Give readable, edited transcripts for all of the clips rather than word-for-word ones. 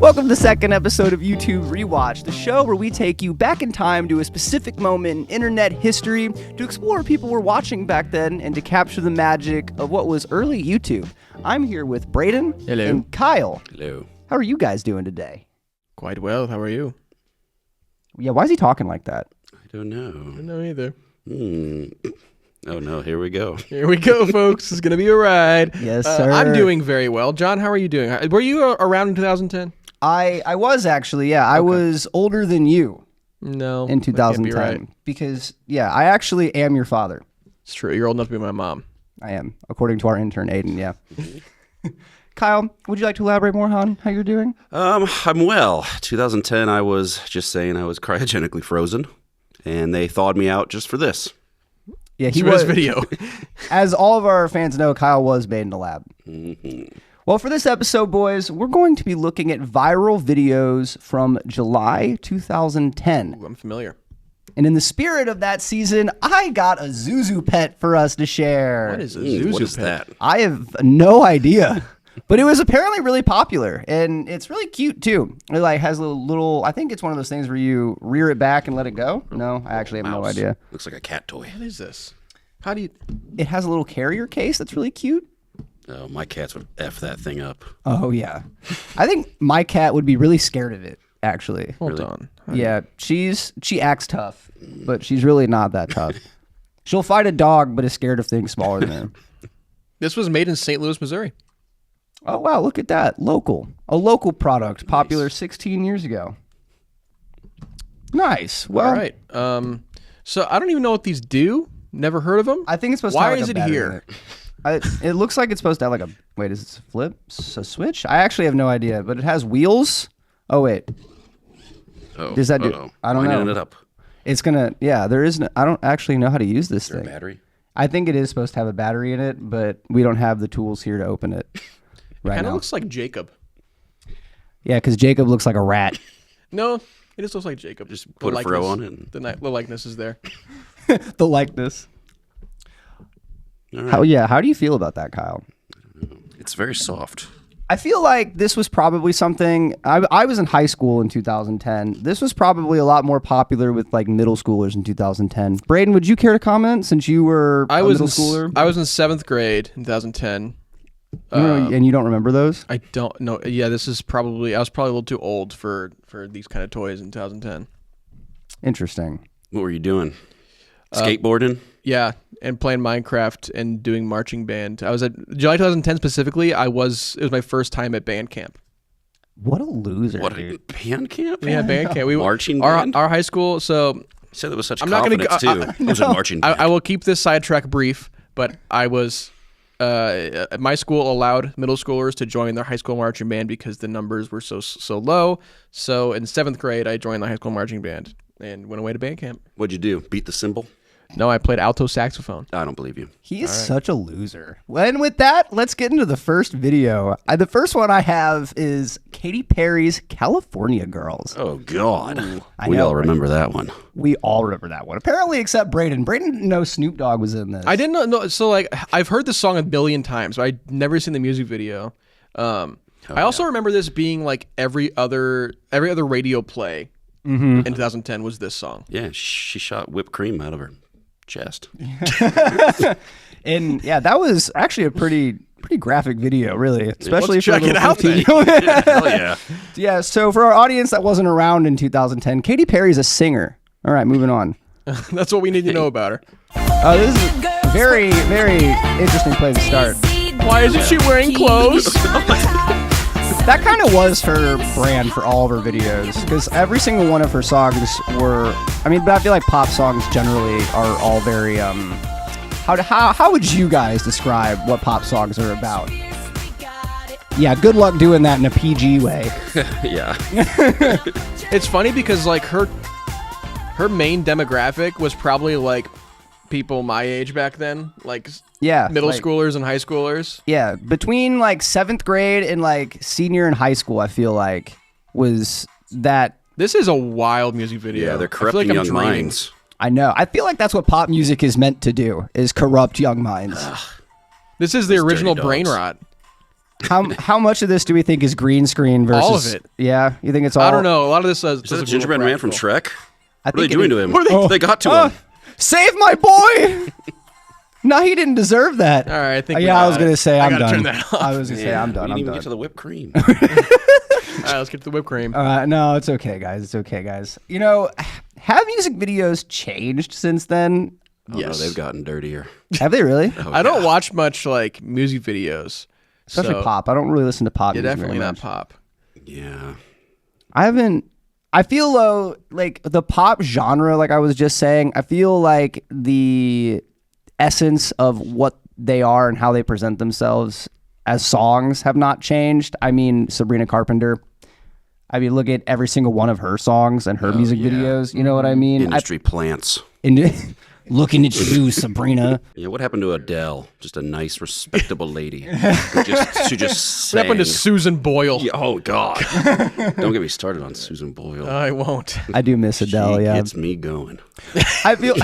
Welcome to the second episode of YouTube Rewatch, the show where we take you back in time to a specific moment in internet history to explore what people were watching back then and to capture the magic of what was early YouTube. I'm here with Braden Hello. and Kyle. Hello. How are you guys doing today? Quite well. How are you? Yeah, why is he talking like that? I don't know. I don't know either. Oh no, here we go. Here we go, folks. It's going to be a ride. Yes, sir. I'm doing very well. John, how are you doing? Were you around in 2010? I was actually, yeah. I was older than you No. in 2010. That can't be right. Because, yeah, I actually am your father. It's true. You're old enough to be my mom. I am, according to our intern, Aiden, yeah. Kyle, would you like to elaborate more on how you're doing? I'm well. 2010, I was just saying I was cryogenically frozen, and they thawed me out just for this. Yeah, he For was. this video. As all of our fans know, Kyle was made in the lab. Well, for this episode, boys, we're going to be looking at viral videos from July 2010. Ooh, I'm familiar. And in the spirit of that season, I got a Zuzu pet for us to share. What is a Zuzu what is pet? that? I have no idea. But it was apparently really popular, and it's really cute too. It like has a little. I think it's one of those things where you rear it back and let it go. No, I actually have no Mouse. idea. Looks like a cat toy. What is this? How do you... It has a little carrier case that's really cute. Oh, my cats would F that thing up. Oh yeah, I think my cat would be really scared of it. Actually, Hold on. yeah, she acts tough, but she's really not that tough. She'll fight a dog, but is scared of things smaller than her. This was made in St. Louis, Missouri. Oh wow, look at that, a local product, popular 16 years ago. Nice. Well, All right. So I don't even know what these do. Never heard of them. I think it's supposed Why to have is like a it battery here? in it. It looks like it's supposed to have like a, wait, is it a flip? A switch? I actually have no idea, but it has wheels. Oh, wait. Oh, Does that do, uh-oh. I don't know. Winding it up. It's gonna, yeah, there isn't, I don't actually know how to use this Is there a thing. battery? I think it is supposed to have a battery in it, but we don't have the tools here to open it right Kind of now. looks like Jacob. Yeah, because Jacob looks like a rat. No, it just looks like Jacob. Just put a fro on it and- The likeness is there. The likeness. All right. How do you feel about that, Kyle? It's very soft. I feel like this was probably something, I was in high school in 2010. This was probably a lot more popular with like middle schoolers in 2010. Braden, would you care to comment since you were a middle schooler? I was in 7th grade in 2010. And you don't remember those? I don't know. Yeah, this is probably, I was probably a little too old for these kind of toys in 2010. Interesting. What were you doing? Skateboarding? Yeah, and playing Minecraft and doing marching band. I was at July 2010 specifically. It was my first time at band camp. What a loser. What, dude. a band camp? We had band camp. Marching band? Our high school. So You said that with such I'm not gonna confidence, too. It was a marching band. I will keep this sidetrack brief, but I was my school allowed middle schoolers to join their high school marching band because the numbers were so low. So in 7th grade, I joined the high school marching band and went away to band camp. What'd you do? Beat the cymbal? No, I played alto saxophone. I don't believe you. He is such a loser. And with that, let's get into the first video. The first one I have is Katy Perry's California Girls. Oh, God. I We know, all right? remember that one. We all remember that one. Apparently, except Braden. Braden didn't know Snoop Dogg was in this. I didn't know. So like, I've heard this song a billion times, but I'd never seen the music video. I also remember this being like every other radio play in 2010 was this song. Yeah, she shot whipped cream out of her chest. And yeah, that was actually a pretty graphic video, really, especially Let's for a check it little out, 15 Yeah, hell yeah. Yeah, so for our audience that wasn't around in 2010, Katy Perry's a singer. All right, moving on. That's what we need to know about her. Oh, this is a very, very interesting place to start. Why isn't she wearing clothes? That kind of was her brand for all of her videos, because every single one of her songs were, but I feel like pop songs generally are all very, how would you guys describe what pop songs are about? Yeah, good luck doing that in a PG way. Yeah. It's funny because like her main demographic was probably like people my age back then, like Yeah, middle like- schoolers and high schoolers. Yeah, between like 7th grade and like senior in high school, I feel like was that. This is a wild music video. Yeah, they're I feel corrupting like I'm young dreaming. minds. I know. I feel like that's what pop music is meant to do: is corrupt young minds. This is the Those original dirty brain dogs. rot. How much of this do we think is green screen versus All of it? Yeah, you think it's all? I don't know. A lot of this is that a gingerbread man from Shrek? What are they think doing to him? What What they got to him? Save my boy! No, he didn't deserve that. All right, I think. Yeah, I was gonna say I'm done. Turn that off. I was gonna say I'm done. We I'm didn't even done. get to the whipped cream. All right, let's get to the whipped cream. No, it's okay, guys. It's okay, guys. You know, have music videos changed since then? Oh, Yes. no, they've gotten dirtier. Have they really? I don't watch much like music videos, Especially so pop. I don't really listen to pop Yeah, music definitely very not much. pop. Yeah. I haven't. I feel though, like the pop genre, like I was just saying, I feel like the essence of what they are and how they present themselves as songs have not changed. I mean, Sabrina Carpenter. I mean, look at every single one of her songs and her music videos. You know what I mean? Industry plants. Looking at you, Sabrina. Yeah, what happened to Adele? Just a nice, respectable lady. She just sang. What happened to Susan Boyle? Yeah, oh, God. Don't get me started on Susan Boyle. I won't. I do miss Adele. She Yeah, gets me going. I feel.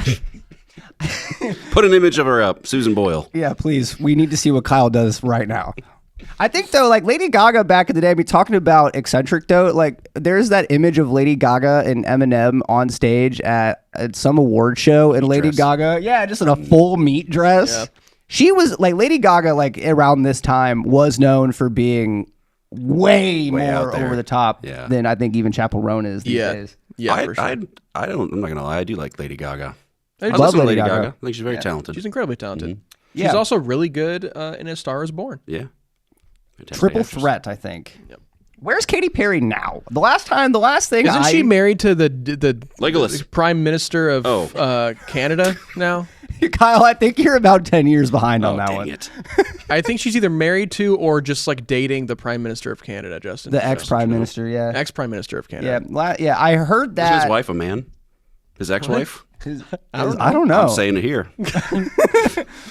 Put an image of her up, Susan Boyle. Yeah, please. We need to see what Kyle does right now. I think though, like Lady Gaga back in the day, I mean, talking about eccentric though, like there's that image of Lady Gaga and Eminem on stage at some award show, and Lady dress. Gaga, yeah, just in a full meat dress. Yeah. She was like Lady Gaga, like around this time, was known for being way out more there. over the top Yeah. than I think even Chappell Roan is these Yeah, days. yeah, for sure. I'm not going to lie. I do like Lady Gaga. I love listen to Lady Lady Gaga. Gaga. I think she's very talented. She's incredibly talented. She's Yeah. also really good in A Star Is Born. Yeah. Fantastic Triple actress. threat, I think. Yep. Where's Katy Perry now? The last thing Isn't she married to the Legolas. Prime Minister of Canada now? Kyle, I think you're about 10 years behind on Oh, that dang one. it. I think she's either married to or just like dating the Prime Minister of Canada, Justin. The ex-prime minister, yeah. Ex-Prime Minister of Yeah, Canada. yeah, I heard Is that. his wife a man? His ex-wife? I don't know. I'm saying it here.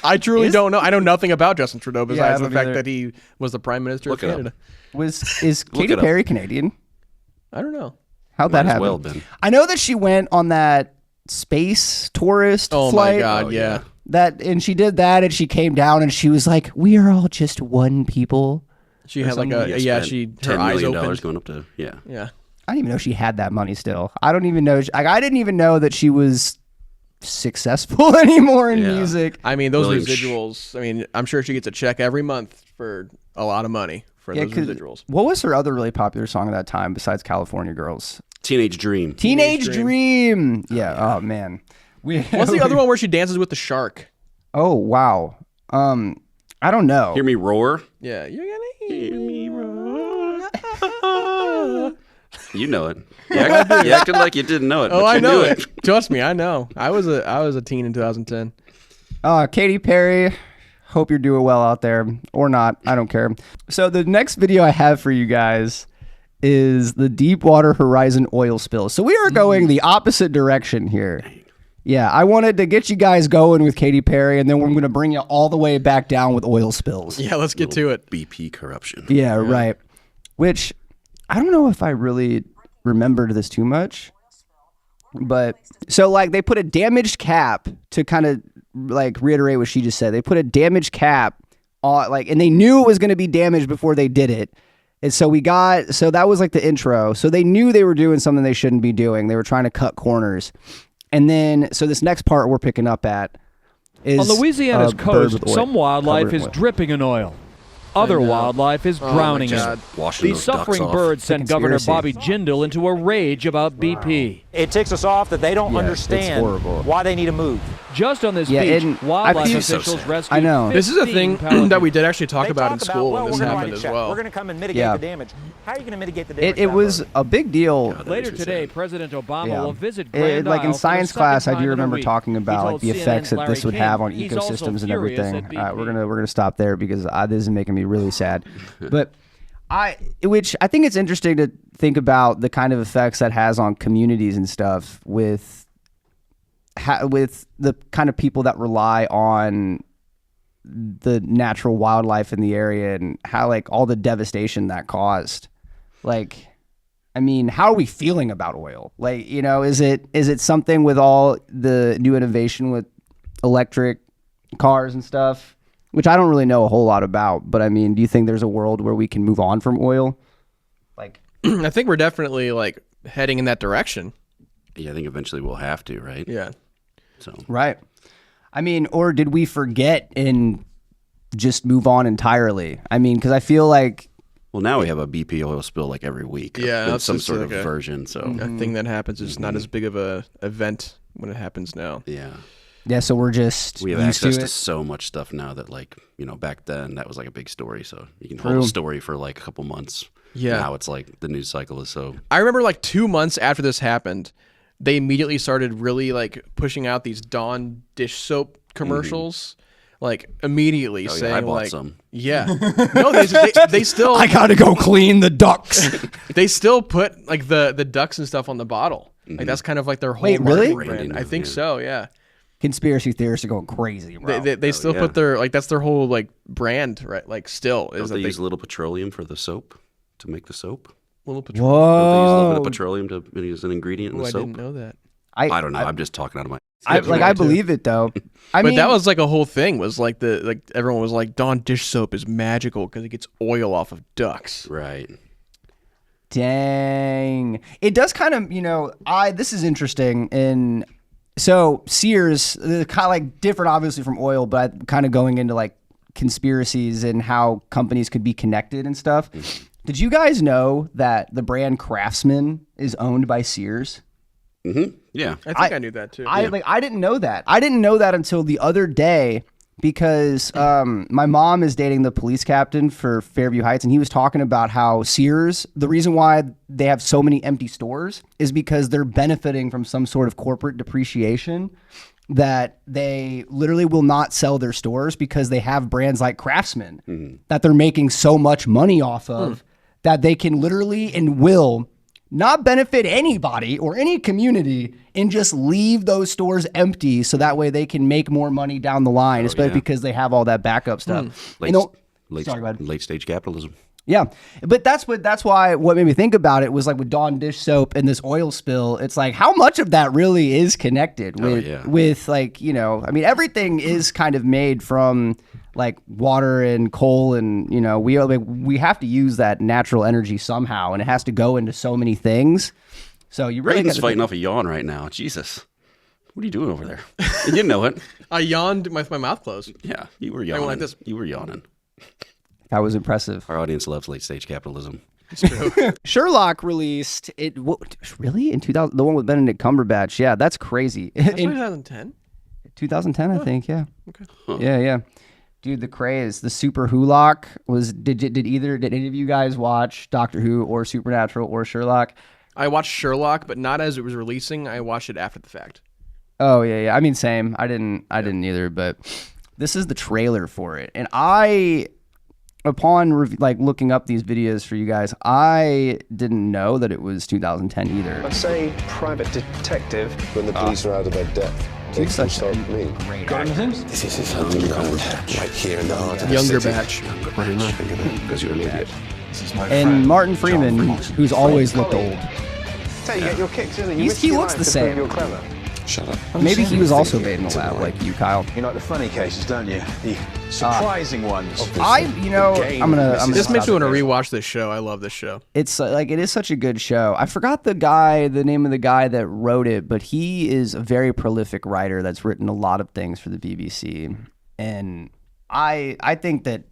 I truly don't know. I know nothing about Justin Trudeau I besides the don't fact either. that he was the Prime Minister Look of it up. Canada. Is Katy it up. Perry Canadian? I don't know. How'd Might that as happen? well been. I know that she went on that space tourist Oh flight. my God, Oh, yeah. yeah. That and she did that, and she came down, and she was like, "We are all just one people." She had like He a spent she her $10 eyes million opened. going up to Yeah. I didn't even know she had that money still. I don't even know. Like, I didn't even know that she was successful anymore in Yeah. music. I mean, those William residuals. I mean, I'm sure she gets a check every month for a lot of money for those 'cause residuals. what was her other really popular song at that time besides California Girls? Teenage Dream. Teenage Dream. Yeah. Oh man. What's the other one where she dances with the shark? Oh wow. I don't know. Hear Me Roar. Yeah, you're gonna hear me roar. You know it. You acted like you didn't know it. Oh, but I you know knew it. Trust me, I know. I was a teen in 2010. Katy Perry. Hope you're doing well out there, or not. I don't care. So the next video I have for you guys is the Deepwater Horizon oil spill. So we are going the opposite direction here. Yeah, I wanted to get you guys going with Katy Perry, and then we're going to bring you all the way back down with oil spills. Yeah, let's get to it. BP corruption. Yeah, right. Which I don't know if I really remembered this too much. But so like they put a damaged cap to kind of like reiterate what she just said. They put a damaged cap on and they knew it was going to be damaged before they did it. And so that was like the intro. So they knew they were doing something they shouldn't be doing. They were trying to cut corners. And then, so this next part we're picking up at is on Louisiana's a bird coast, with oil, some wildlife covered in is oil. dripping in oil. Other wildlife is drowning in it. God. Washing These those ducks suffering off. birds sent Governor conspiracy. Bobby Jindal into a rage about BP. It ticks us off that they don't Yeah, it's understand horrible. why they need to move. Just on this Yeah, beach, and I wildlife feel- officials So sad. rescued I know. This is a 15 thing pelicans. that we did actually talk They about talk in school well, when this we're gonna happened write a as check. well. We're going to come and mitigate Yeah. the damage. How are you going to mitigate the damage? It was a big deal. That Later makes me today, sad. President Obama Yeah. will visit Grand Like in Isle for the science second class, I time do in a remember week. talking He about told like the CNN's effects that Larry this would King have on he's also ecosystems and furious everything. at All right, BP. we're gonna stop there because this is making me really sad. But which I think it's interesting to think about the kind of effects that has on communities and stuff with the kind of people that rely on the natural wildlife in the area and how like all the devastation that caused. Like, I mean, how are we feeling about oil? Like, you know, is it something with all the new innovation with electric cars and stuff? which I don't really know a whole lot about. But I mean, do you think there's a world where we can move on from oil? Like, I think we're definitely like heading in that direction. Yeah, I think eventually we'll have to, right? Yeah. So right. I mean, or did we forget and just move on entirely? I mean, because I feel like... Well, now we have a BP oil spill like every week. Yeah, in that's some just sort of like version. So a thing that happens is not as big of a event when it happens now. yeah, Yeah, so we're just we have used access to to it. so much stuff now that, like, you know, back then that was like a big story. So you can True. hold a story for like a couple months. Yeah. Now it's like the news cycle is so. I remember like 2 months after this happened, they immediately started really like pushing out these Dawn dish soap commercials. Like immediately Oh, yeah, saying I bought like, some. yeah, no, they still I gotta go clean the ducks. they still put like the ducks and stuff on the bottle. Like that's kind of like their whole Wait, really? marketing brand. I Branding, think yeah. so. Yeah, Conspiracy theorists are going crazy, bro. they still yeah. put their like that's their whole like brand, right? Like still Don't is they that use a little petroleum for the soap to make the soap? little petroleum. Don't they use a little bit Whoa. of petroleum to as an ingredient in Oh, the I soap? didn't know that. I don't know. I'm just talking out of my. I believe it though. I But mean, that was like a whole thing. Was like everyone was like Dawn dish soap is magical because it gets oil off of ducks. Right. dang. It does kind of, this is interesting. And so Sears, kind of like different, obviously from oil, but kind of going into like conspiracies and how companies could be connected and stuff. Did you guys know that the brand Craftsman is owned by Sears? Mm-hmm. Yeah. I think I knew that too. I didn't know that. I didn't know that until the other day because my mom is dating the police captain for Fairview Heights, and he was talking about how Sears, the reason why they have so many empty stores is because they're benefiting from some sort of corporate depreciation, that they literally will not sell their stores because they have brands like Craftsman that they're making so much money off of that they can literally and will not benefit anybody or any community and just leave those stores empty so that way they can make more money down the line, especially because they have all that backup stuff. Late, Sorry, go ahead. late stage capitalism. Yeah, but that's why what made me think about it was like with Dawn dish soap and this oil spill. It's like how much of that really is connected with like, I mean, everything is kind of made from like water and coal, and we have to use that natural energy somehow, and it has to go into so many things. So you really Brayden's gotta fighting off a yawn right now. Jesus, what are you doing over there? You didn't know it. I yawned with my mouth closed. Yeah, you were yawning. like this. You were yawning. That was impressive. Our audience loves late stage capitalism. It's true. Sherlock released it. Really in 2000? The one with Benedict Cumberbatch. Yeah, that's crazy. That's In 2010. 2010, I think. Yeah. Okay. Yeah. Dude, the craze, the Super Wholock was. Did any of you guys watch Doctor Who or Supernatural or Sherlock? I watched Sherlock, but not as it was releasing. I watched it after the fact. Oh yeah. I mean, same. I didn't either. But this is the trailer for it, and upon looking up these videos for you guys, I didn't know that it was 2010 either. I say private detective when the police are out of their depth. They can such stop me. Great actor. This is his underground, right here in the heart of the Younger city. batch. What are you laughing at? Because you're an idiot. And Martin Freeman, who's always looked old. That's how you get your kicks, isn't it? He looks the same. You're clever. Shut up. Maybe he was also made in the lab, like you, Kyle. You like the funny cases, don't you? The surprising ones. I'm gonna. This makes me want to stop it. rewatch this show. I love this show. It's it is such a good show. I forgot the name of the guy that wrote it, but he is a very prolific writer that's written a lot of things for the BBC. And I think that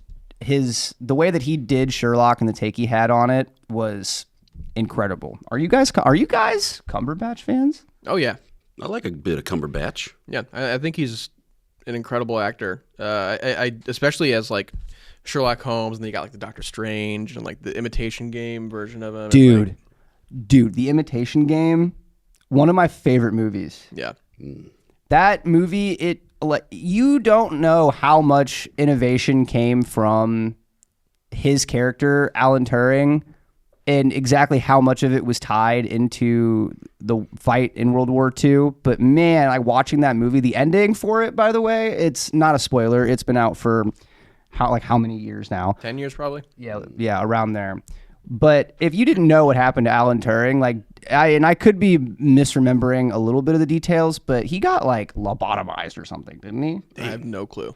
the way that he did Sherlock and the take he had on it was incredible. Are you guys Cumberbatch fans? Oh yeah, I like a bit of Cumberbatch. yeah. I think he's an incredible actor. I especially as like Sherlock Holmes, and then you got like the Doctor Strange and like the Imitation Game version of him. Dude, The Imitation Game, one of my favorite movies. Yeah. That movie, you don't know how much innovation came from his character, Alan Turing, and exactly how much of it was tied into the fight in World War II. But man, watching that movie, the ending for it, by the way, it's not a spoiler. It's been out for how many years now? 10 years probably. Yeah, around there. But if you didn't know what happened to Alan Turing, I could be misremembering a little bit of the details, but he got lobotomized or something, didn't he? I have no clue.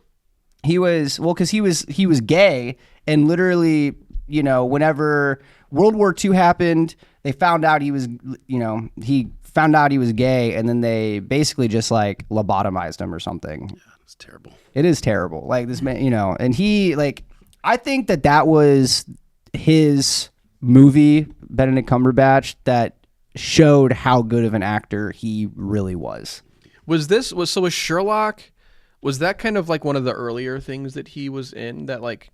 He was because he was gay, and literally, whenever World War II happened, they found out he was, he found out he was gay, and then they basically just like lobotomized him or something. Yeah, it's terrible. It is terrible. Like this man, and he like, I think that was his movie, Benedict Cumberbatch, that showed how good of an actor he really was. Sherlock? Was that kind of like one of the earlier things that he was in that like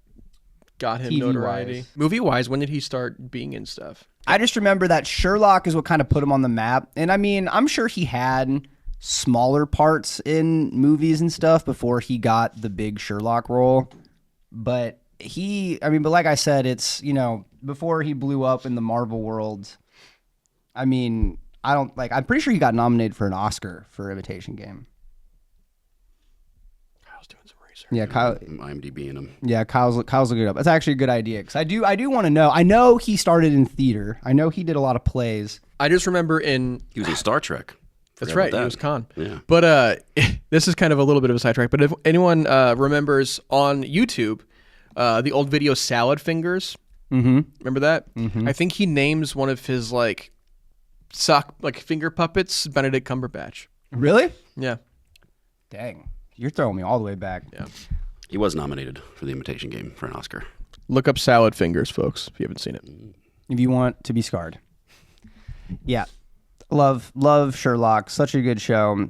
got him notoriety? Movie wise, when did he start being in stuff? I just remember that Sherlock is what kind of put him on the map. And I mean, I'm sure he had smaller parts in movies and stuff before he got the big Sherlock role. But but like I said, it's, before he blew up in the Marvel world, I mean, I'm pretty sure he got nominated for an Oscar for Imitation Game. Kyle's doing some research. Yeah, Kyle. I'm IMDbing him. Yeah, Kyle's looking it up. That's actually a good idea because I do want to know. I know he started in theater. I know he did a lot of plays. I just remember he was in Star Trek. That's right. He was Khan. Yeah. But this is kind of a little bit of a sidetrack. But if anyone remembers on YouTube, the old video Salad Fingers. Mm-hmm. Remember that? Mm-hmm. I think he names one of his finger puppets Benedict Cumberbatch. Really? Yeah. Dang, you're throwing me all the way back. Yeah. He was nominated for the Imitation Game for an Oscar. Look up Salad Fingers, folks, if you haven't seen it. If you want to be scarred. Yeah. Love Sherlock. Such a good show.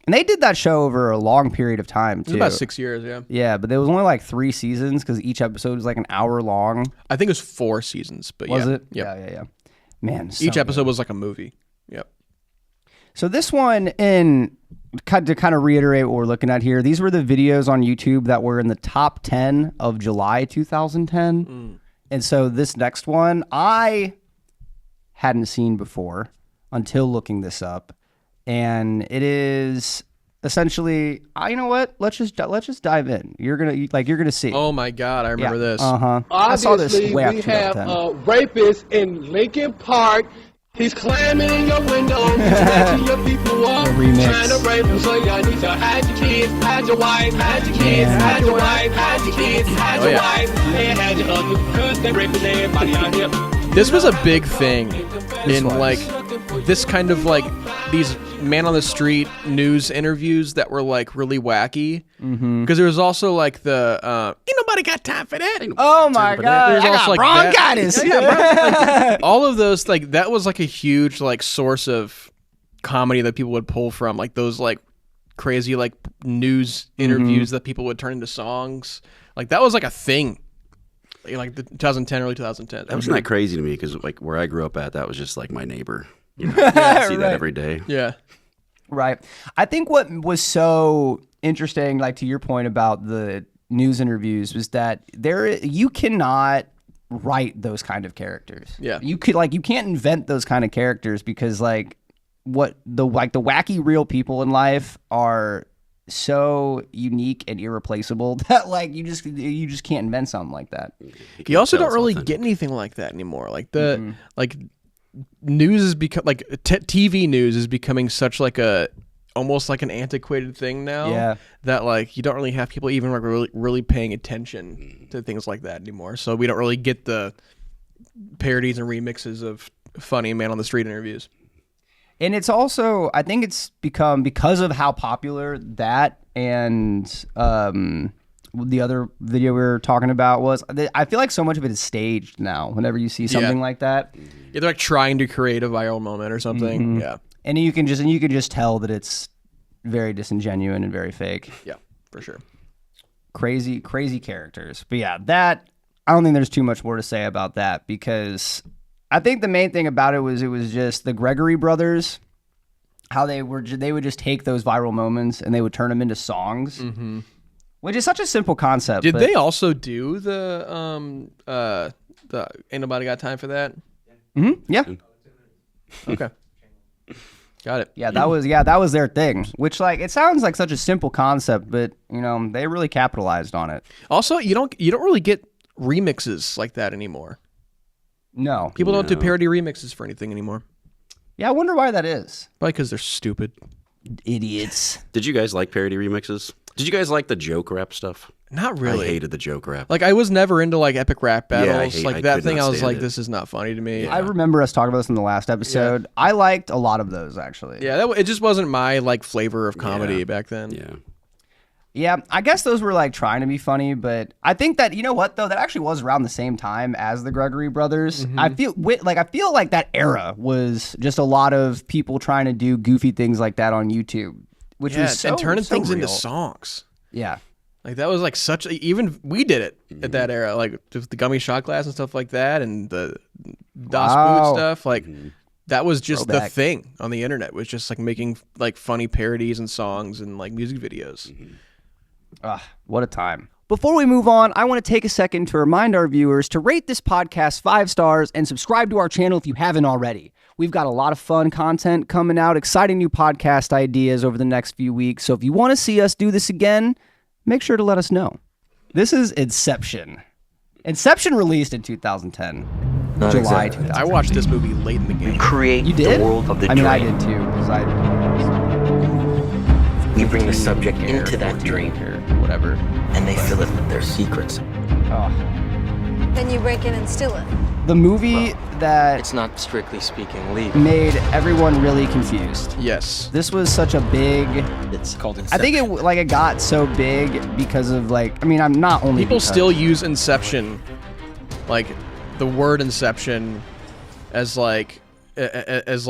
And they did that show over a long period of time, too. It was about 6 years, yeah. Yeah, but there was only like 3 seasons because each episode was like an hour long. I think it was 4 seasons, but was yeah. it? Yep. Yeah. Man, so each episode good. was like a movie. Yep. So this one, to kind of reiterate what we're looking at here, these were the videos on YouTube that were in the top 10 of July 2010. And so this next one, I hadn't seen before until looking this up. And it is essentially, you know what? Let's just dive in. You're gonna see. Oh my God, I remember this. I saw this way after we have 2010. a rapist in Lincoln Park. He's climbing in your window, snatching your people up, trying to rape them. So y'all need to hide your kids, hide your wife, hide your kids, hide your wife, hide your kids, hide your wife, and hide your husband, because they're raping everybody out here. This was a big thing in like this kind of like these man on the street news interviews that were like really wacky. Because there was also like the ain't nobody got time for that. Oh my God! There's also like bronchitis. Like, all of those like that was like a huge like source of comedy that people would pull from, like those like crazy like news interviews that people would turn into songs. Like that was like a thing. Like the 2010, early 2010. Wasn't that crazy to me? Because like where I grew up at, that was just like my neighbor. I see that every day. Yeah. Right. I think what was so interesting, like to your point about the news interviews, was that you cannot write those kind of characters. Yeah. You can't invent those kind of characters because like the wacky real people in life are so unique and irreplaceable that like you just can't invent something like that. You also don't really get anything like that anymore. Like the like news is TV news is becoming such like almost like an antiquated thing now. Yeah. That like you don't really have people even like really paying attention to things like that anymore. So we don't really get the parodies and remixes of funny man on the street interviews. And it's also, I think it's become, because of how popular that and the other video we were talking about was, I feel like so much of it is staged now whenever you see something like that. Yeah, they're like trying to create a viral moment or something. Yeah. And you can just tell that it's very disingenuous and very fake. Yeah, for sure. Crazy characters. But yeah, I don't think there's too much more to say about that, because I think the main thing about it was just the Gregory brothers, how they would just take those viral moments and they would turn them into songs, which is such a simple concept. Did they also do the Ain't Nobody Got Time for That? Yeah. Okay. Got it. Yeah, that was their thing. Which like it sounds like such a simple concept, but they really capitalized on it. Also, you don't really get remixes like that anymore. No. People don't do parody remixes for anything anymore. Yeah, I wonder why that is. Probably because they're stupid. Idiots. Did you guys like parody remixes? Did you guys like the joke rap stuff? Not really. I hated the joke rap. Like, I was never into like epic rap battles. I Like that could thing, not I was stand like, it. this is not funny to me. Yeah. I remember us talking about this in the last episode. I liked a lot of those, actually. Yeah, it just wasn't my like flavor of comedy Yeah. back then. Yeah. Yeah, I guess those were like trying to be funny, but I think that, you know what though, that actually was around the same time as the Gregory Brothers. I feel like that era was just a lot of people trying to do goofy things like that on YouTube, which was and turning so things into real. songs. Yeah. Like that was like even we did it at that era, like just the gummy shot glass and stuff like that, and the Das Boot stuff. Like that was just Throwback. the thing on the internet, was just like making like funny parodies and songs and like music videos. What a time. Before we move on, I want to take a second to remind our viewers to rate this podcast 5 stars and subscribe to our channel if you haven't already. We've got a lot of fun content coming out, exciting new podcast ideas over the next few weeks. So if you want to see us do this again, make sure to let us know. This is Inception. Inception released in 2010. Not July exactly. 2010. I watched this movie late in the game. Create You did? the world of the I mean, dream. I did too, because We bring the subject into that dream, or whatever. and they fill it with their secrets. Then you break in and steal it. The movie that It's not strictly speaking legal. made everyone really confused. Yes. This was such a big... It's called I Inception. think it got so big because of like, I mean, I'm not only People because- still use Inception, like the word Inception, as like a It's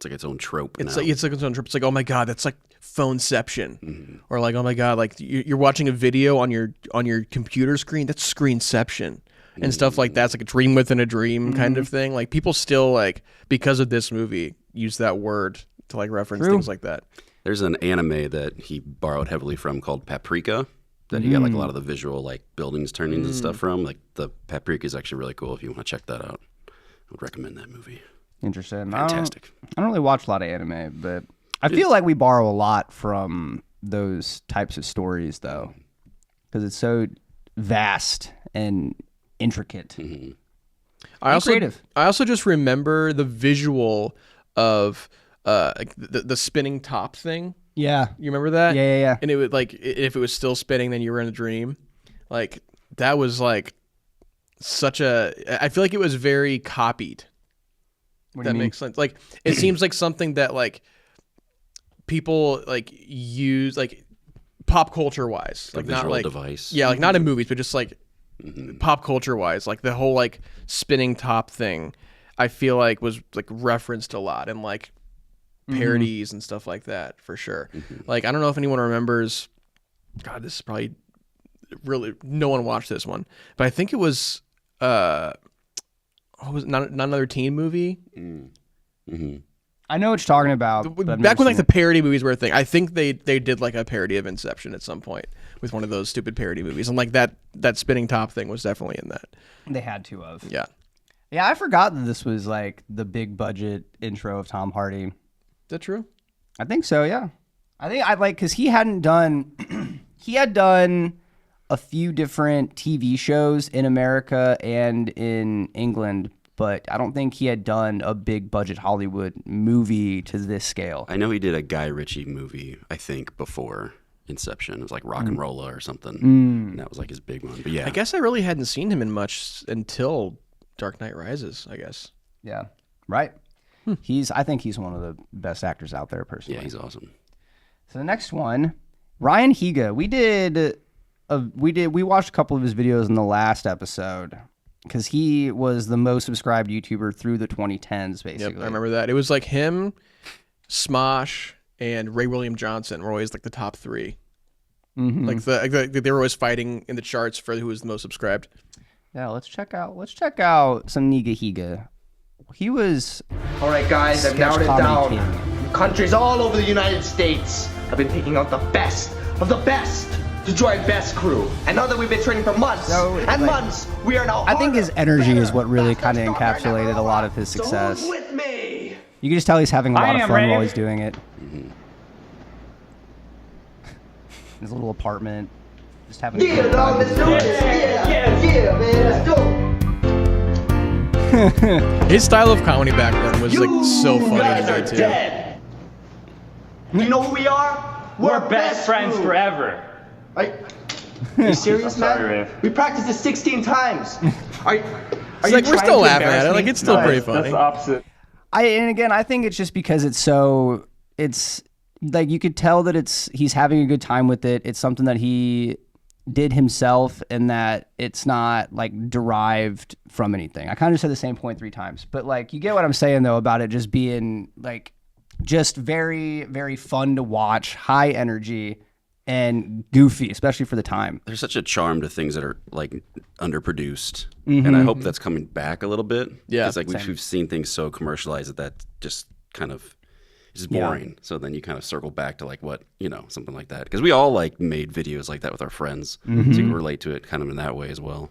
like its own trope it's now. like its own trip. It's like, oh my god, that's like phoneception, or like, oh my god, like you're watching a video on your computer screen. That's screenception and stuff like that. It's like a dream within a dream kind of thing. Like people still like, because of this movie, use that word to like reference things like that. There's an anime that he borrowed heavily from called Paprika that he got like a lot of the visual like buildings turned into stuff from. Like the Paprika is actually really cool if you want to check that out. I would recommend that movie. Interesting. Fantastic. I don't really watch a lot of anime, but I feel like we borrow a lot from those types of stories, though, because it's so vast and intricate. I creative. also just remember the visual of like the spinning top thing. Yeah. You remember that? Yeah. And it would like, if it was still spinning, then you were in a dream. Like that was like such a. I feel like it was very copied. What do That you mean? makes sense. Like it seems like something that like people like use like pop culture wise, A like not visual like device. yeah, like not in movies, but just like pop culture wise, like the whole like spinning top thing. I feel like was like referenced a lot in like parodies and stuff like that for sure. Like I don't know if anyone remembers. God, this is probably really no one watched this one, but I think it was what was it? Not another teen movie. I know what you're talking about. but I've Back never when like seen the parody movies were a thing, I think they did like a parody of Inception at some point with one of those stupid parody movies, and like that spinning top thing was definitely in that. it. They had to have. Yeah, Yeah, I forgot that this was like the big budget intro of Tom Hardy. is that true? I think so, yeah. I think I like because he hadn't done he had done a few different TV shows in America and in England, but I don't think he had done a big budget Hollywood movie to this scale. I know he did a Guy Ritchie movie, I think, before Inception. It was like Rock and Rolla or something. And that was like his big one. But yeah. I guess I really hadn't seen him in much until Dark Knight Rises, I guess. Yeah, right. I think he's one of the best actors out there, personally. Yeah, he's awesome. So the next one, Ryan Higa. We watched a couple of his videos in the last episode because he was the most subscribed YouTuber through the 2010s, basically. Yep, I remember that. It was like him, Smosh, and Ray William Johnson were always like the top three. Like they were always fighting in the charts for who was the most subscribed. Yeah, let's check out some Niga Higa. He was All right, guys, I've sketch narrowed it comedy down. king. Countries all over the United States have been picking out the best of the best to join Best Crew. And now that we've been training for months So, and like, months, we are now I think his energy is what really kind kind of encapsulated a lot of his So success. who's with me? You can just tell he's having a lot of am fun ready. while he's doing it. His little apartment, just having a Yeah, good dog, time. let's do this. Yeah, man, let's go. His style of comedy back then was like so You funny guys to are me too. dead. You know who we are? We're best friends forever. Are you serious, man? Sorry, Rafe. We practiced it 16 times. Are you It's like we're trying still to laughing at it. embarrass Like me? it's still No, pretty That's funny. the opposite. And again, I think it's just because it's like you could tell that he's having a good time with it. It's something that he did himself and that it's not like derived from anything. I kind of said the same point 3 times, but like you get what I'm saying though about it just being like just very, very fun to watch, high energy and goofy, especially for the time. There's such a charm to things that are like underproduced, and I hope that's coming back a little bit. Yeah, because like we've seen things so commercialized that just kind of is boring. So then you kind of circle back to like what something like that, because we all like made videos like that with our friends, so you can relate to it kind of in that way as well.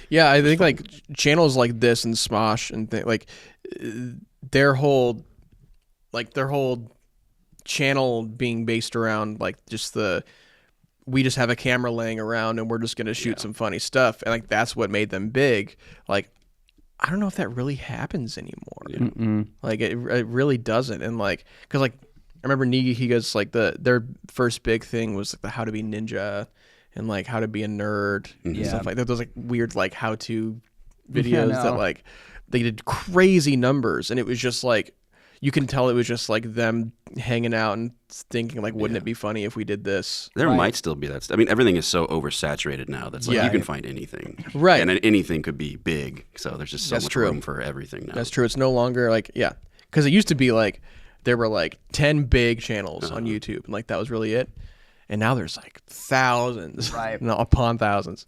Yeah, I think like channels like this and Smosh and like their whole channel being based around like just we just have a camera laying around and we're just gonna shoot some funny stuff, and like that's what made them big. Like I don't know if that really happens anymore. Like it really doesn't. And like because like I remember Higa's like their first big thing was like the how to be ninja and like how to be a nerd and stuff like that. Those like weird like how to videos that like they did crazy numbers, and it was just like you can tell it was just like them hanging out and thinking like, wouldn't it be funny if we did this? There might still be that. I mean, everything is so oversaturated now that's like you can find anything, right? And anything could be big. So there's just so much room for everything now. That's true. It's no longer like because it used to be like there were like 10 big channels on YouTube, and like that was really it. And now there's like thousands, right? Upon thousands.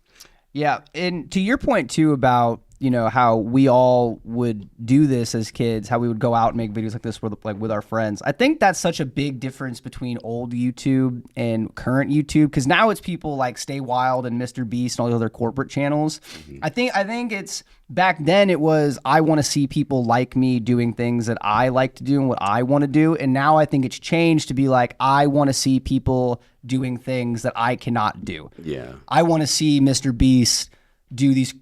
Yeah, and to your point too about how we all would do this as kids, how we would go out and make videos like this with our friends. I think that's such a big difference between old YouTube and current YouTube, because now it's people like Stay Wild and Mr. Beast and all the other corporate channels. I think it's back then it was I want to see people like me doing things that I like to do and what I want to do, and now I think it's changed to be like I want to see people doing things that I cannot do. Yeah, I want to see Mr. Beast do these,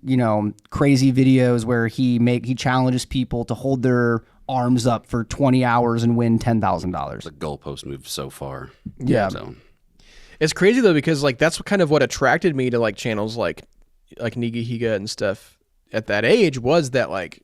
crazy videos where he challenges people to hold their arms up for 20 hours and win $10,000. The goalpost moved so far. Yeah. So. It's crazy though, because like that's kind of what attracted me to like channels like Higa and stuff at that age, was that like,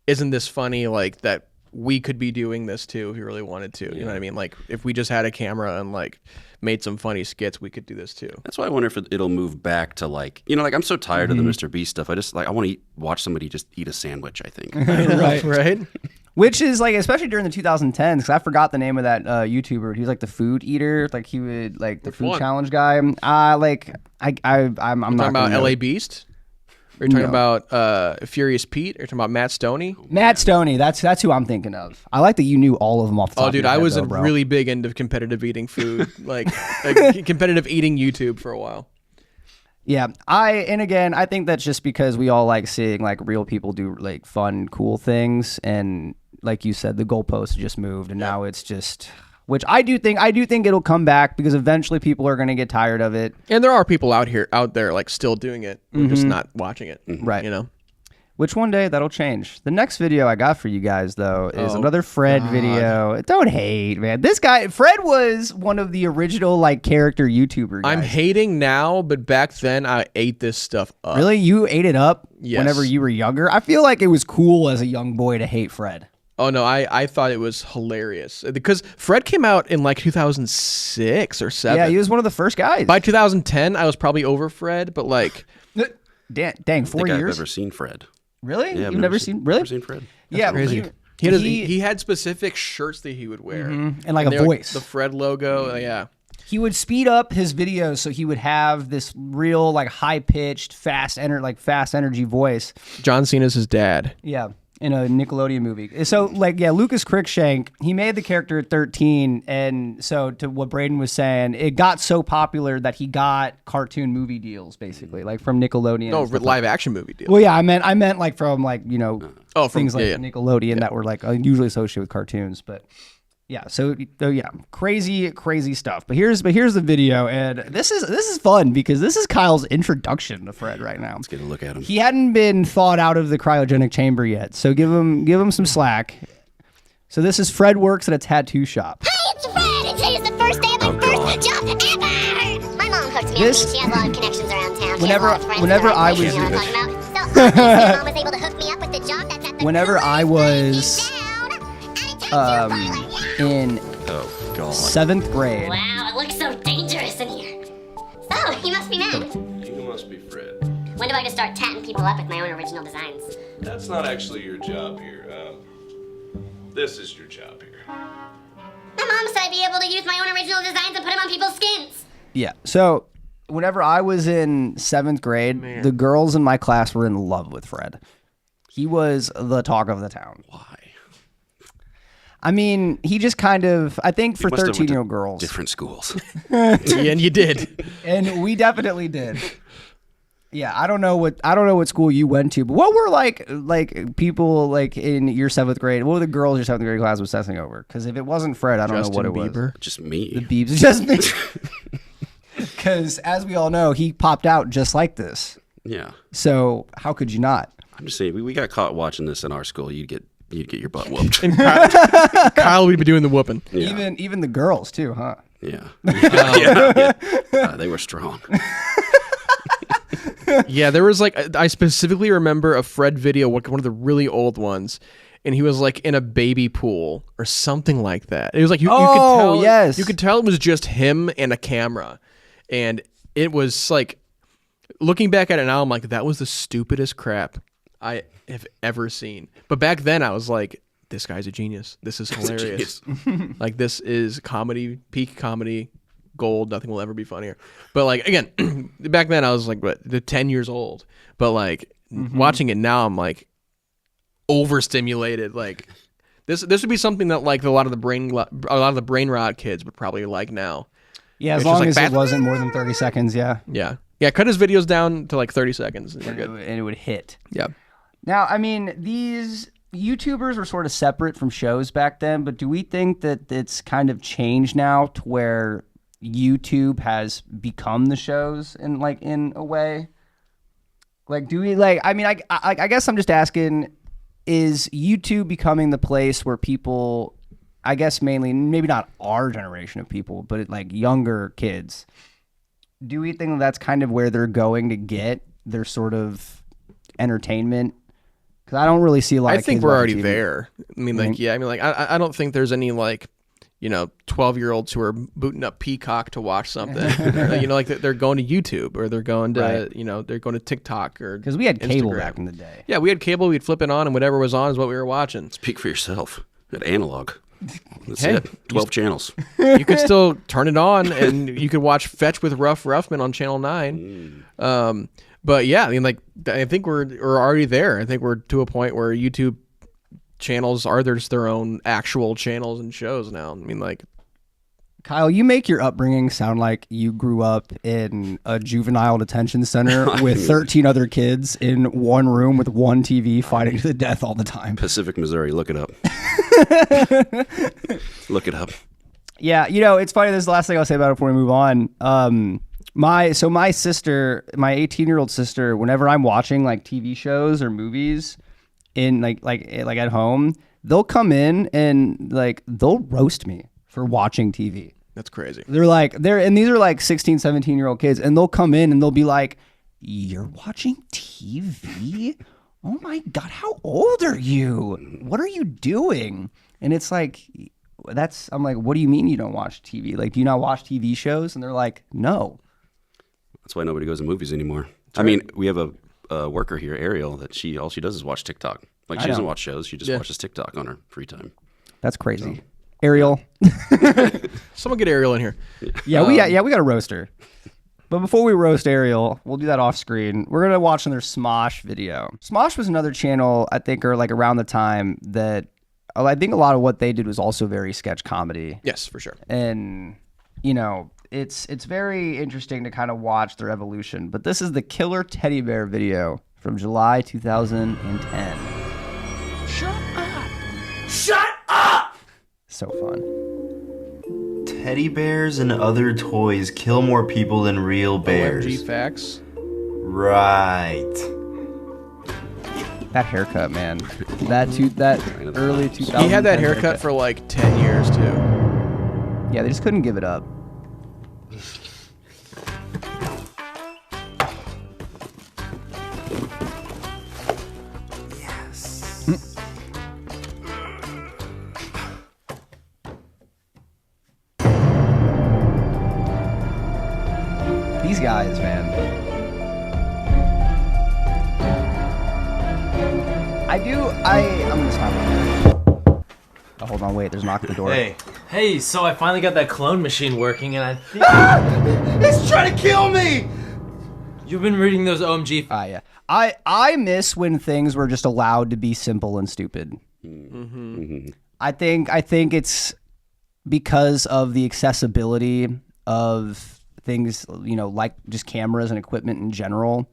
isn't this funny? Like that we could be doing this too if we really wanted to. You know what I mean? Like if we just had a camera and like made some funny skits, we could do this too. That's why I wonder if it'll move back to like, like I'm so tired of the Mr. Beast stuff. I just like I want to watch somebody just eat a sandwich, I think. right. Which is like, especially during the 2010s, because I forgot the name of that YouTuber. He was like the food eater, like he would like the food challenge guy. I'm not talking about LA Beast. Are you talking about Furious Pete? Are you talking about Matt Stoney? Matt Stoney, that's who I'm thinking of. I like that you knew all of them off the top of your head, I was though, bro. really big into competitive eating food, like competitive eating YouTube for a while. Yeah, and again, I think that's just because we all like seeing like real people do like fun, cool things, and like you said, the goalpost just moved, and now it's just. Which I do think it'll come back, because eventually people are going to get tired of it. And there are people out there like still doing it. We're just not watching it. Right. Which one day that'll change. The next video I got for you guys though is another Fred video. Don't hate, man. This guy, Fred, was one of the original like character YouTuber guys. I'm hating now, but back then I ate this stuff up. Really? You ate it up whenever you were younger? I feel like it was cool as a young boy to hate Fred. Oh, no, I thought it was hilarious. Because Fred came out in like 2006 or 7. Yeah, he was one of the first guys. By 2010, I was probably over Fred, but like... Dang, 4 years? I've never seen Fred. Really? Yeah, You've never seen Fred? That's crazy. He had specific shirts that he would wear. And like a voice. The Fred logo, yeah. He would speed up his videos so he would have this real like high-pitched, fast energy voice. John Cena's his dad. Yeah. In a Nickelodeon movie. So, Lucas Cruikshank, he made the character at 13, and so to what Braden was saying, it got so popular that he got cartoon movie deals, basically, like from Nickelodeon. No, live action movie deals. Well, yeah, I meant like from like, things like yeah. Nickelodeon that were like usually associated with cartoons, but... Yeah, so crazy stuff. But here's the video, and this is fun because this is Kyle's introduction to Fred right now. Let's get a look at him. He hadn't been thawed out of the cryogenic chamber yet, so give him some slack. So this is Fred works at a tattoo shop. Hi, it's Fred, and today's the first day of my first the job ever. My mom hooked me This- up. She has a lot of connections around town. She Whenever- has a lot of friends whenever around I here, was- you know what I'm talking about? So obviously, mom was able to hook me up with the job that's at the Whenever I was in Oh, God. 7th grade, Wow, it looks so dangerous in here. So, you must be mad. You must be Fred. When do I just start tatting people up with my own original designs? That's not actually your job here. This is your job here. My mom said I'd be able to use my own original designs and put them on people's skins. yeah. So whenever I was in 7th grade, the girls in my class were in love with Fred. He was the talk of the town. Why? I mean, he just kind of, I think for Must have went to 13-year-old girls. Different schools. Yeah, and you did. And we definitely did. Yeah, I don't know what school you went to, but what were like people like in your 7th grade? What were the girls in your 7th grade class obsessing over? Because if it wasn't Fred, I don't know what it was. Just me. The Biebs, just me. Because as we all know, he popped out just like this. Yeah. So how could you not? I'm just saying, we got caught watching this in our school. You'd get your butt whooped. And Kyle would be doing the whooping. Yeah. Even the girls too, huh? Yeah. Yeah. They were strong. Yeah, there was like, I specifically remember a Fred video, one of the really old ones, and he was like in a baby pool or something like that. It was like you could tell. Yes. You could tell it was just him and a camera, and it was like, looking back at it now, I'm like, that was the stupidest crap I have ever seen. But back then, I was like, this guy's a genius. This is hilarious. Like, this is comedy, peak comedy, gold. Nothing will ever be funnier. But like, again, back then I was like, what, 10 years old. But like, watching it now, I'm like overstimulated. Like, this would be something that like a lot of the brain rot kids would probably like now. Yeah, as It's just long like as it fast- wasn't more than 30 seconds. Yeah, Yeah. Cut his videos down to like 30 seconds. And you're good. and it would hit. Yeah. Now, I mean, these YouTubers were sort of separate from shows back then, but do we think that it's kind of changed now to where YouTube has become the shows in a way? Like, do we like? I mean, I guess I'm just asking: is YouTube becoming the place where people, I guess mainly, maybe not our generation of people, but like younger kids, do we think that's kind of where they're going to get their sort of entertainment? Because I don't really see a lot. I of think kids we're watching already TV. there. I mean, like, yeah, I mean, like, I don't think there's any, like, 12-year-olds who are booting up Peacock to watch something. Like they're going to YouTube or they're going to, Right. they're going to TikTok or Because we had cable Instagram. back in the day. Yeah, we had cable. We'd flip it on, and whatever was on is what we were watching. Speak for yourself. At analog. That's Hey, it. 12 channels. You could still turn it on, and you could watch Fetch with Ruff Ruffman on Channel 9. But yeah, I mean, like, I think we're already there. I think we're to a point where YouTube channels are just their own actual channels and shows now. I mean, like, Kyle, you make your upbringing sound like you grew up in a juvenile detention center with 13 other kids in one room with one TV fighting to the death all the time. Pacific, Missouri. Look it up. Look it up. Yeah, it's funny. This is the last thing I'll say about it before we move on. My sister, my 18-year-old sister, whenever I'm watching like TV shows or movies in like at home, they'll come in and like they'll roast me for watching TV. that's crazy. And these are like 16, 17-year-old kids, and they'll come in and they'll be like, "You're watching TV? Oh my God, how old are you? What are you doing?" And it's like, I'm like, "What do you mean you don't watch TV? Like, do you not watch TV shows?" And they're like, "No." That's why nobody goes to movies anymore. I mean, we have a worker here, Ariel, that all she does is watch TikTok. Like, she doesn't watch shows. She just watches TikTok on her free time. That's crazy. Ariel. Someone get Ariel in here. Yeah, we got to roast her. But before we roast Ariel, we'll do that off screen. We're gonna watch another Smosh video. Smosh was another channel, I think, or like around the time that I think a lot of what they did was also very sketch comedy. Yes, for sure. And it's very interesting to kind of watch their evolution. But this is the Killer Teddy Bear video from July 2010. Shut up! So fun. Teddy bears and other toys kill more people than real bears. OMG facts. Right. That haircut, man. That early 2000s. He had that haircut for like 10 years too. Yeah, they just couldn't give it up. These guys, man. I'm gonna stop. Oh, hold on, wait, there's a knock at the door. Hey, so I finally got that clone machine working, and I think... It's trying to kill me! You've been reading those OMG... Yeah. I miss when things were just allowed to be simple and stupid. I think it's because of the accessibility of things, you know, like just cameras and equipment in general.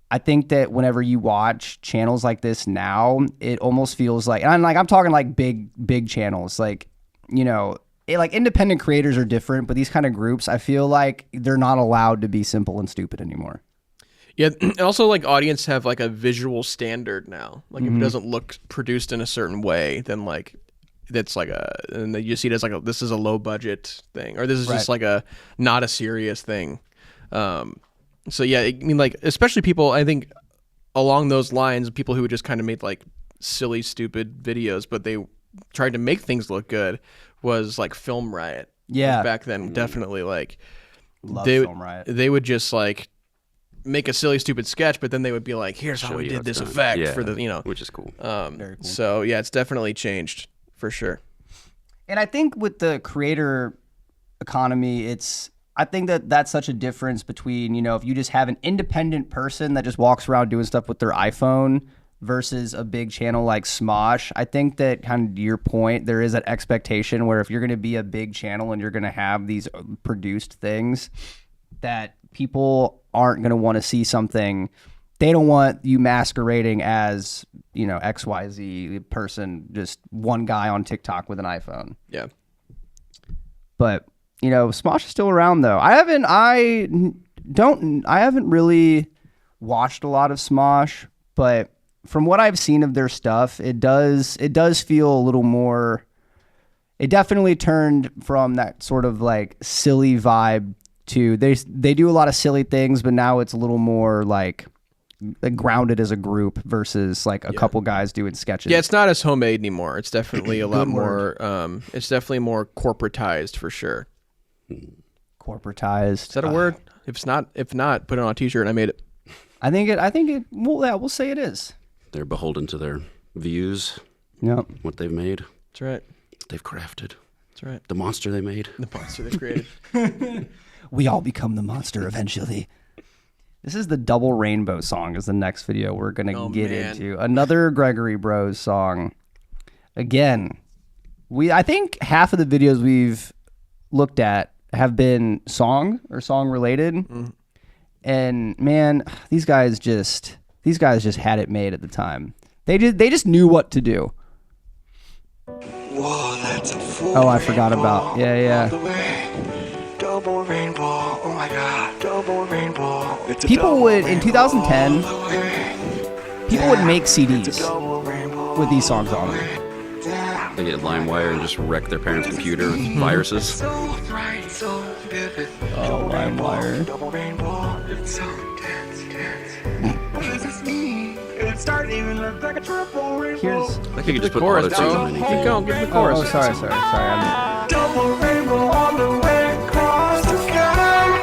I think that whenever you watch channels like this now, it almost feels like, and I'm talking like big channels, like, you know, like independent creators are different, but these kind of groups, I feel like they're not allowed to be simple and stupid anymore. Yeah, and also like audience have like a visual standard now. Like if it doesn't look produced in a certain way, then like that's like and then you see it as like this is a low budget thing, or this is just like a not a serious thing. So yeah, I mean, like, especially people, I think along those lines, people who just kind of made like silly, stupid videos, but they tried to make things look good, was like Film Riot. Yeah. Like back then, definitely like Film Riot. They would just like make a silly, stupid sketch, but then they would be like, here's how we did this effect for the, you know. Which is cool. Very cool. So yeah, it's definitely changed for sure. And I think with the creator economy, I think that that's such a difference between, you know, if you just have an independent person that just walks around doing stuff with their iPhone versus a big channel like Smosh. I think that kind of to your point, there is that expectation where if you're going to be a big channel and you're going to have these produced things, that people aren't going to want to see something. They don't want you masquerading as, you know, XYZ person, just one guy on TikTok with an iPhone. Yeah. But you know, Smosh is still around though. I haven't really watched a lot of Smosh, but from what I've seen of their stuff, it does feel a little more. It definitely turned from that sort of like silly vibe to they do a lot of silly things, but now it's a little more like grounded as a group versus like a couple guys doing sketches. Yeah, it's not as homemade anymore. It's definitely a lot more. It's definitely more corporatized for sure. Corporatized. Is that a word? If not, put it on a t-shirt. I made it. I think it. Well, yeah, we'll say it is. They're beholden to their views. Yep. What they've made. That's right. They've crafted. That's right. The monster they made. The monster they created. We all become the monster eventually. This is the Double Rainbow song is the next video we're going to get into. Another Gregory Bros song. Again, I think half of the videos we've looked at have been song related. And man, these guys just had it made at the time. They just knew what to do. Whoa, that's a full I forgot about. Yeah. Double rainbow. Oh my god. Double rainbow. People would in 2010 people would make CDs with these songs on them. They get LimeWire and just wreck their parents' computer with viruses. So bright, so vivid. Oh, LimeWire. Double rainbow. It's so dense. What does this mean? It started even look like a triple rainbow. I think you just put chorus, auto-tune bro. on Keep anything. going, give the chorus. Oh, sorry. Double rainbow all the way across the sky.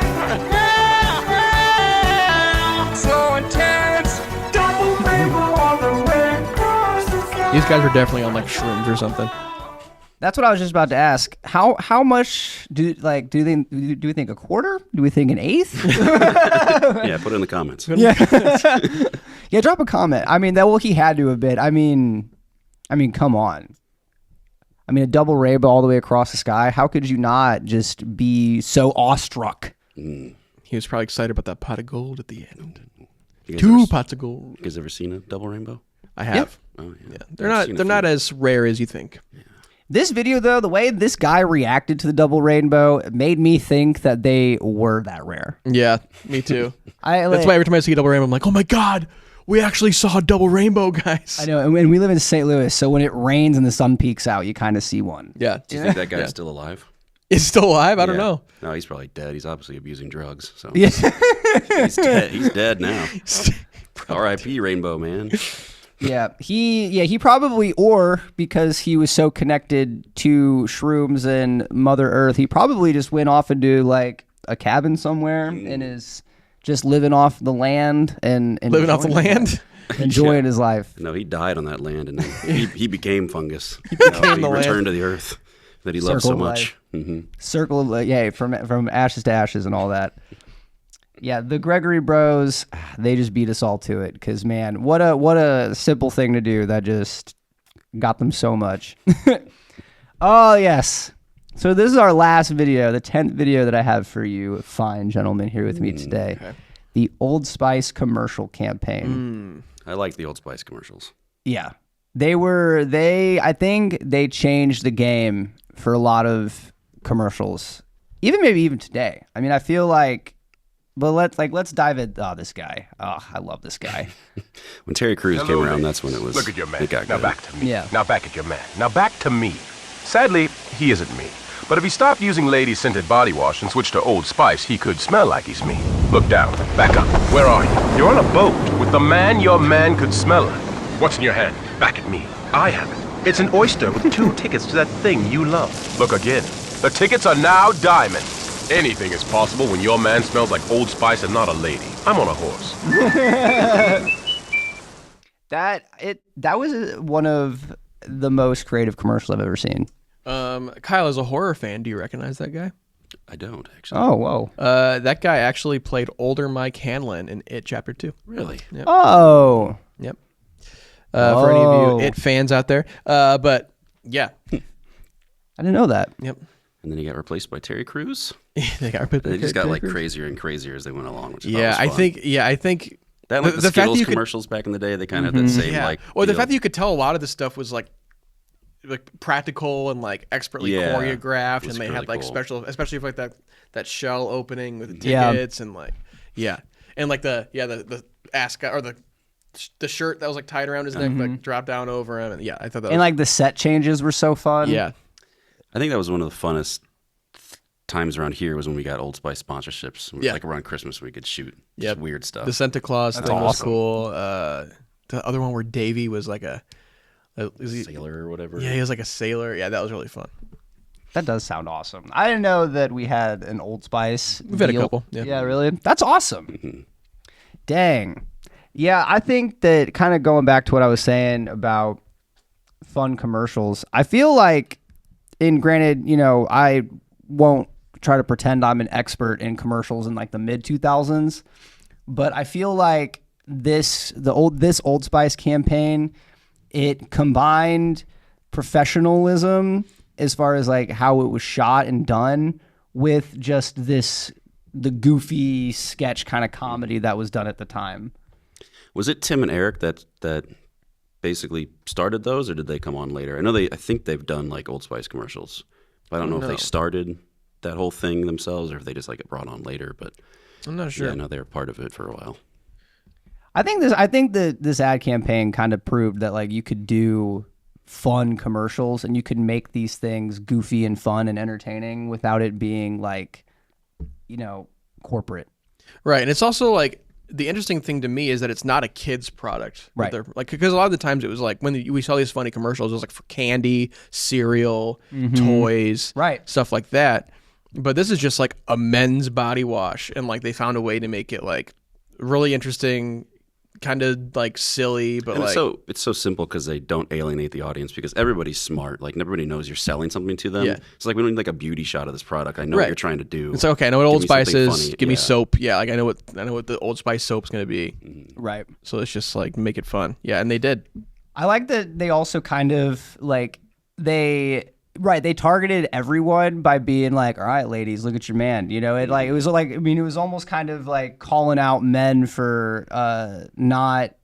So intense. Double rainbow all the way across the sky. These guys were definitely on like shrooms or something. That's what I was just about to ask. How much do we think a quarter? Do we think an eighth? Yeah, put it in the comments. Yeah, drop a comment. I mean, he had to have been. I mean, come on. I mean, a double rainbow all the way across the sky. How could you not just be so awestruck? He was probably excited about that pot of gold at the end. Pots of gold. You guys ever seen a double rainbow? I have. Yeah. Oh, yeah. They're not as rare as you think. Yeah. This video, though, the way this guy reacted to the double rainbow made me think that they were that rare. Yeah, me too. That's why every time I see a double rainbow, I'm like, oh my God, we actually saw a double rainbow, guys. I know, and we live in St. Louis, so when it rains and the sun peeks out, you kind of see one. Yeah. Do you think that guy's still alive? Is still alive? I don't know. No, he's probably dead. He's obviously abusing drugs. So Yeah. he's dead. He's dead now. R.I.P. Rainbow Man. Yeah, he probably, or because he was so connected to shrooms and Mother Earth, he probably just went off into like a cabin somewhere and is just living off the land and living off the land, enjoying his life. No, he died on that land, and then he became fungus. He became returned to the earth that he loved so much. Circle of from ashes to ashes and all that. Yeah, the Gregory Bros, they just beat us all to it because, man, what a simple thing to do that just got them so much. Oh, yes. So this is our last video, the 10th video that I have for you fine gentlemen here with me today. Okay. The Old Spice commercial campaign. I like the Old Spice commercials. Yeah. I think they changed the game for a lot of commercials. Maybe even today. I mean, I feel like... But let's dive in. Oh, this guy. Oh, I love this guy. When Terry Crews came around, that's when it was. Look at your man. Now good. back to me. Yeah. Now back at your man. Now back to me. Sadly, he isn't me. But if he stopped using lady-scented body wash and switched to Old Spice, he could smell like he's me. Look down. Back up. Where are you? You're on a boat with the man your man could smell like. What's in your hand? Back at me. I have it. It's an oyster with 2 tickets to that thing you love. Look again. The tickets are now diamond. Anything is possible when your man smells like Old Spice and not a lady. I'm on a horse. That was one of the most creative commercials I've ever seen. Kyle, as a horror fan, do you recognize that guy? I don't, actually. Oh, whoa. That guy actually played older Mike Hanlon in It Chapter 2. Really? Yep. Oh. Yep. For any of you It fans out there. But, yeah. I didn't know that. Yep. And then he got replaced by Terry Crews. They just got like crazier and crazier as they went along, which I think that like the Skittles commercials back in the day, they kind of had that same like. Or the fact that you could tell a lot of the stuff was like practical and like expertly choreographed, and they had like special, especially for like that shell opening with the tickets and like and like the ascot or the shirt that was like tied around his neck like dropped down over him, and I thought that and like the set changes were so fun. Yeah. I think that was one of the funnest times around here was when we got Old Spice sponsorships. Like around Christmas, we could shoot just weird stuff. The Santa Claus thing was cool. The other one where Davey was like a sailor or whatever. Yeah, he was like a sailor. Yeah, that was really fun. That does sound awesome. I didn't know that we had an Old Spice. We've had a couple. Yeah, really? That's awesome. Dang. Yeah, I think that kind of going back to what I was saying about fun commercials, I feel like, and granted, I won't try to pretend I'm an expert in commercials in like the mid 2000s, but I feel like this Old Spice campaign, it combined professionalism as far as like how it was shot and done with just the goofy sketch kind of comedy that was done at the time. Was it Tim and Eric that basically started those, or did they come on later? I think they've done like Old Spice commercials, but I don't know if they started that whole thing themselves or if they just like get brought on later. But I'm not sure. Yeah, no, they were part of it for a while. I think this ad campaign kind of proved that like you could do fun commercials and you could make these things goofy and fun and entertaining without it being like, corporate. Right, and it's also like. The interesting thing to me is that it's not a kid's product, right? Like, because a lot of the times it was like when we saw these funny commercials, it was like for candy, cereal, toys, right, stuff like that. But this is just like a men's body wash, and like they found a way to make it like really interesting, kind of like silly, but and like it's so simple because they don't alienate the audience because everybody's smart. Like everybody knows you're selling something to them. Yeah. It's like we don't need like a beauty shot of this product. I know what you're trying to do. It's like, okay, I know what Old Spice is. Funny. Give me soap. Yeah, like I know what the Old Spice soap's gonna be. Right. So it's just like make it fun. Yeah, and they did. I like that they also kind of like they targeted everyone by being like, all right, ladies, look at your man. It was almost kind of like calling out men for not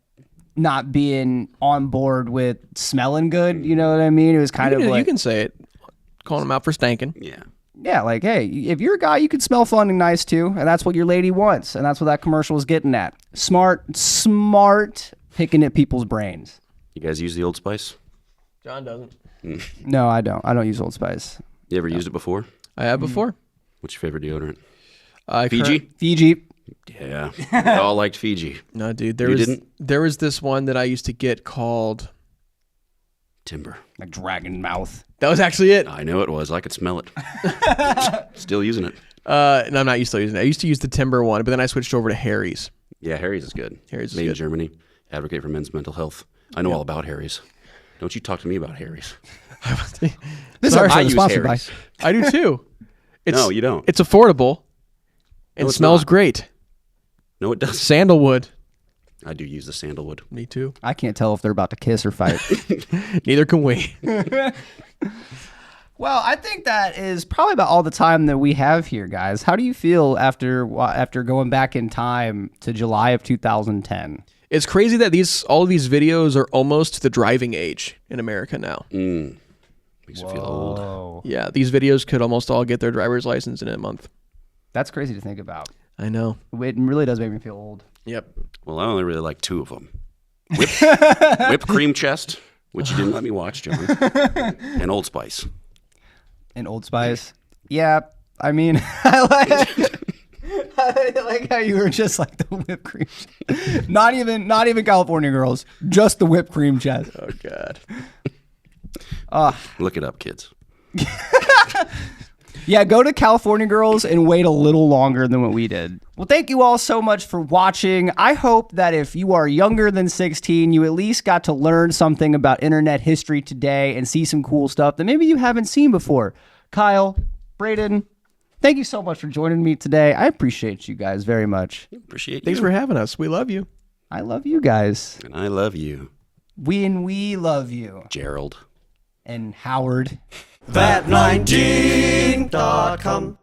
being on board with smelling good. You know what I mean? It was kind of like, you can say it, calling them out for stanking. Yeah, like, hey, if you're a guy, you can smell fun and nice too, and that's what your lady wants, and that's what that commercial was getting at. Smart, picking at people's brains. You guys use the Old Spice? John doesn't. No, I don't. I don't use Old Spice. You ever used it before? I have before. What's your favorite deodorant? Fiji? Fiji. Yeah. We all liked Fiji. No, dude. There was this one that I used to get called Timber. Like dragon mouth. That was actually it. I know it was. I could smell it. Still using it. No, I'm not still using it. I used to use the Timber one, but then I switched over to Harry's. Yeah, Harry's is good. Harry's is Made good. in Germany. Advocate for men's mental health. I know all about Harry's. Don't you talk to me about Harry's. This Sorry, episode I is use sponsored by. Harry's. I do too. No, you don't. It's affordable and it's smells not. great. No, it doesn't. Sandalwood. I do use the sandalwood. Me too. I can't tell if they're about to kiss or fight. Neither can we. Well, I think that is probably about all the time that we have here, guys. How do you feel after going back in time to July of 2010? It's crazy that all of these videos are almost the driving age in America now. Makes you feel old. Yeah, these videos could almost all get their driver's license in a month. That's crazy to think about. I know. It really does make me feel old. Yep. Well, I only really like 2 of them. Whipped Cream Chest, which you didn't let me watch, John, and Old Spice. And Old Spice? Yeah, I mean, I like how you were just like the whipped cream. Not even California Girls, just the whipped cream chest. Oh God. Look it up, kids. Yeah, go to California Girls and wait a little longer than what we did. Well, thank you all so much for watching. I hope that if you are younger than 16, you at least got to learn something about internet history today and see some cool stuff that maybe you haven't seen before. Kyle, Braden, thank you so much for joining me today. I appreciate you guys very much. Appreciate you. Thanks for having us. We love you. I love you guys. And I love you. We love you. Gerald. And Howard. That19.com